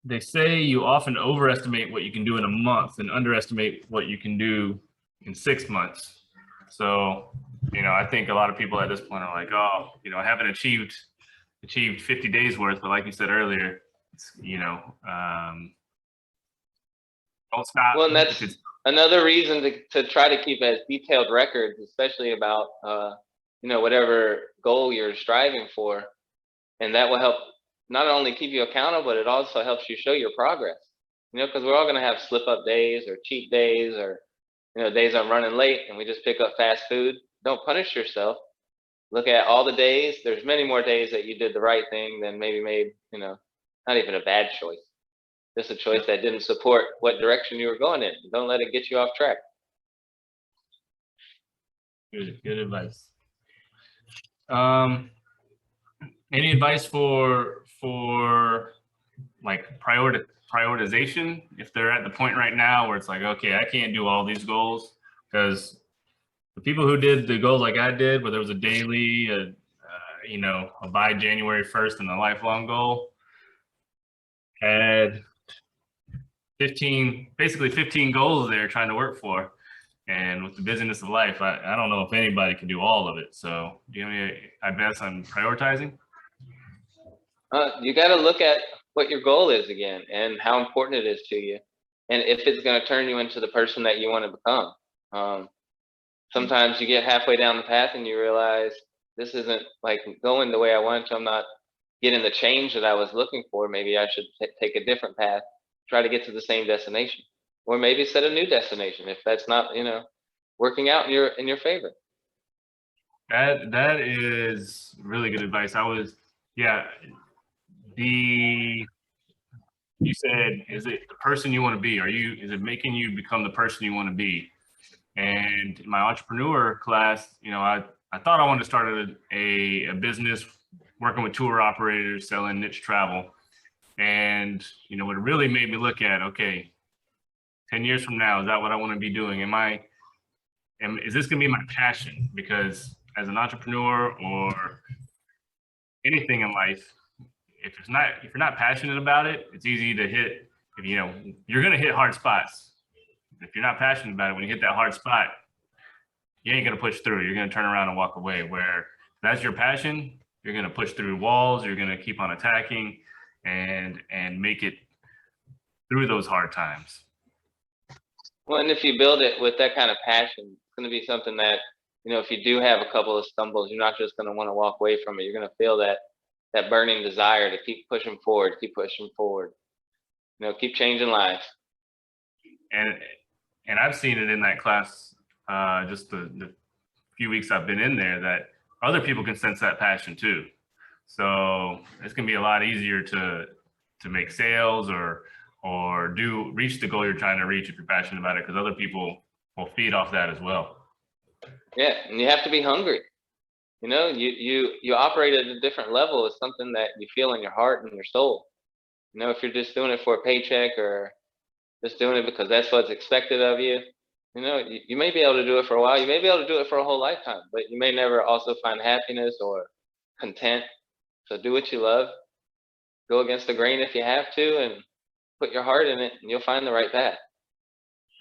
they say you often overestimate what you can do in a month and underestimate what you can do in 6 months. So, I think a lot of people at this point are like, oh, I haven't achieved 50 days worth, but like you said earlier, don't stop. Well, and that's another reason to try to keep as detailed records, especially about whatever goal you're striving for, and that will help not only keep you accountable, but it also helps you show your progress. Because we're all going to have slip up days or cheat days or days I'm running late and we just pick up fast food. Don't punish yourself. Look at all the days. There's many more days that you did the right thing than maybe made not even a bad choice, just a choice that didn't support what direction you were going in. Don't let it get you off track. Good advice. Any advice for like prioritization if they're at the point right now where it's like, okay, I can't do all these goals? Because the people who did the goals like I did, where there was a daily, a by January 1st and a lifelong goal, had 15 goals they're trying to work for. And with the busyness of life, I don't know if anybody can do all of it. So do you have any advice on prioritizing? You got to look at what your goal is again and how important it is to you, and if it's going to turn you into the person that you want to become. Sometimes you get halfway down the path and you realize this isn't like going the way I wanted to. I'm not getting the change that I was looking for. Maybe I should take a different path, try to get to the same destination, or maybe set a new destination if that's not working out in your favor. That is really good advice. You said, is it the person you want to be? Is it making you become the person you want to be? And in my entrepreneur class, I thought I wanted to start a business working with tour operators, selling niche travel. And, what it really made me look at, okay, 10 years from now, is that what I want to be doing? Is this going to be my passion? Because as an entrepreneur or anything in life, if you're not passionate about it, it's easy to hit. You're going to hit hard spots. If you're not passionate about it, when you hit that hard spot, you ain't going to push through. You're going to turn around and walk away. Where if that's your passion, you're going to push through walls. You're going to keep on attacking and make it through those hard times. Well, and if you build it with that kind of passion, it's going to be something that, if you do have a couple of stumbles, you're not just going to want to walk away from it. You're going to feel that burning desire to keep pushing forward, keep changing lives. And I've seen it in that class, just the few weeks I've been in there, that other people can sense that passion too. So it's gonna be a lot easier to make sales or reach the goal you're trying to reach if you're passionate about it, because other people will feed off that as well. Yeah, and you have to be hungry. You operate at a different level. It's something that you feel in your heart and your soul. If you're just doing it for a paycheck or just doing it because that's what's expected of you, you may be able to do it for a while. You may be able to do it for a whole lifetime, but you may never also find happiness or content. So do what you love. Go against the grain if you have to, and put your heart in it, and you'll find the right path.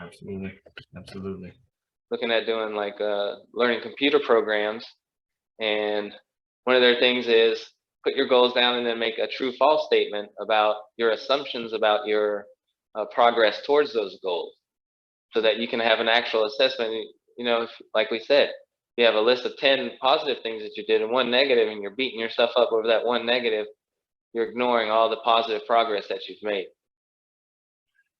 Absolutely. Looking at doing like learning computer programs, and one of their things is put your goals down and then make a true false statement about your assumptions about your progress towards those goals, so that you can have an actual assessment. Like we said, you have a list of 10 positive things that you did and one negative, and you're beating yourself up over that one negative, you're ignoring all the positive progress that you've made.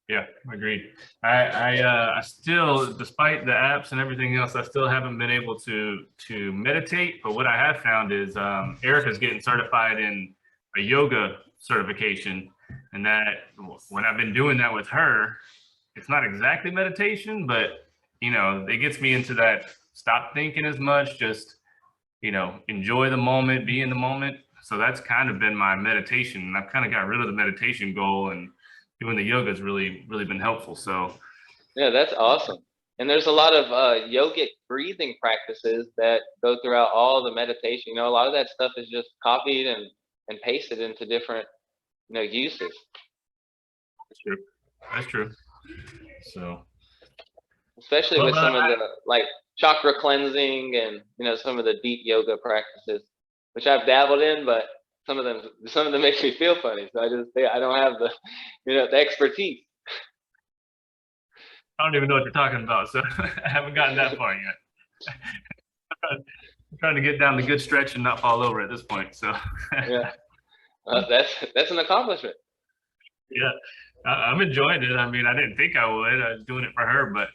Yeah, agreed. I still, despite the apps and everything else, I still haven't been able to meditate. But what I have found is Erica's getting certified in a yoga certification, and that when I've been doing that with her, it's not exactly meditation, but it gets me into that stop thinking as much, just enjoy the moment, be in the moment. So that's kind of been my meditation, and I've kind of got rid of the meditation goal, and doing the yoga has really been helpful. So yeah, that's awesome. And there's a lot of yogic breathing practices that go throughout all the meditation. A lot of that stuff is just copied and pasted into different uses. That's true. That's true. So, Especially well, with brother, some of the like chakra cleansing and some of the deep yoga practices, which I've dabbled in, but some of them make me feel funny. So I don't have the the expertise. I don't even know what you're talking about, so I haven't gotten that far yet. I'm trying to get down the good stretch and not fall over at this point. So, Yeah, that's an accomplishment. yeah, I'm enjoying it. I mean, I didn't think I would. I was doing it for her, but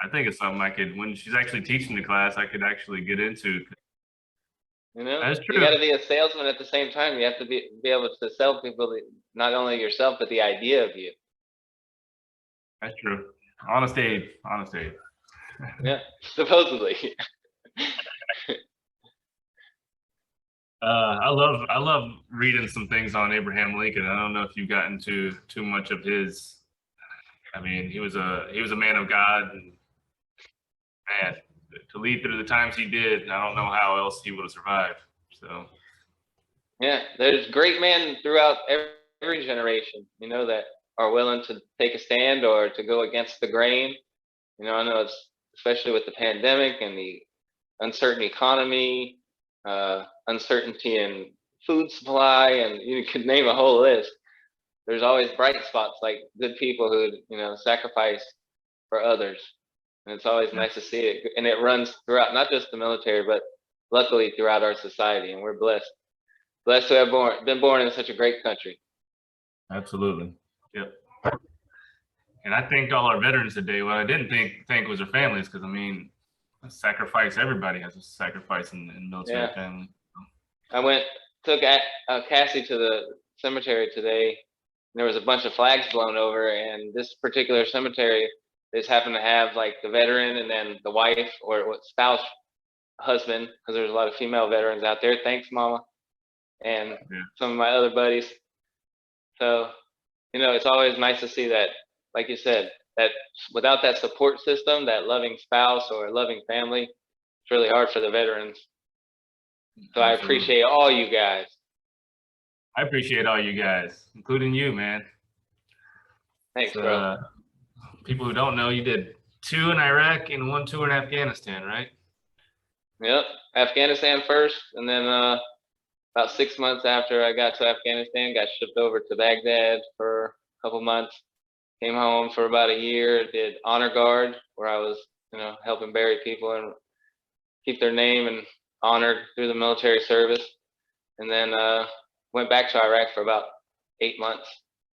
I think it's something I could, when she's actually teaching the class, I could actually get into. That's You true. got to be a salesman at the same time. You have to be able to sell people not only yourself but the idea of you. That's true. Honest Abe. Honest Abe. Yeah, supposedly. I love reading some things on Abraham Lincoln. I don't know if you got into too much of his. I mean, he was a man of God, and man, to lead through the times he did, I don't know how else he would have survived. So Yeah, there's great men throughout every generation, that are willing to take a stand or to go against the grain. I know it's especially with the pandemic and the uncertain economy, uncertainty in food supply, and you could name a whole list. There's always bright spots like good people who sacrifice for others, and it's always yeah, nice to see it. And it runs throughout not just the military, but luckily throughout our society, and we're blessed to have been born in such a great country. absolutely. Yep. And I thanked all our veterans today. What I didn't thank was their families, because I mean, sacrifice. Everybody has a sacrifice in military Yeah, family. I took Cassie to the cemetery today. And there was a bunch of flags blown over, and this particular cemetery just happened to have like the veteran and then the wife or what spouse, husband, because there's a lot of female veterans out there. Thanks, Mama, and Yeah, some of my other buddies. So it's always nice to see that, like you said, that without that support system, that loving spouse or loving family, it's really hard for the veterans. So I absolutely. appreciate all you guys. I appreciate all you guys, including you, man. Thanks, So, bro. people who don't know, you did 2 in Iraq and 1 tour in Afghanistan, right? Yep, Afghanistan first, and then about 6 months after I got to Afghanistan, got shipped over to Baghdad for a couple months. Came home for about a year. Did honor guard, where I was, helping bury people and keep their name and honored through the military service. And then went back to Iraq for about 8 months.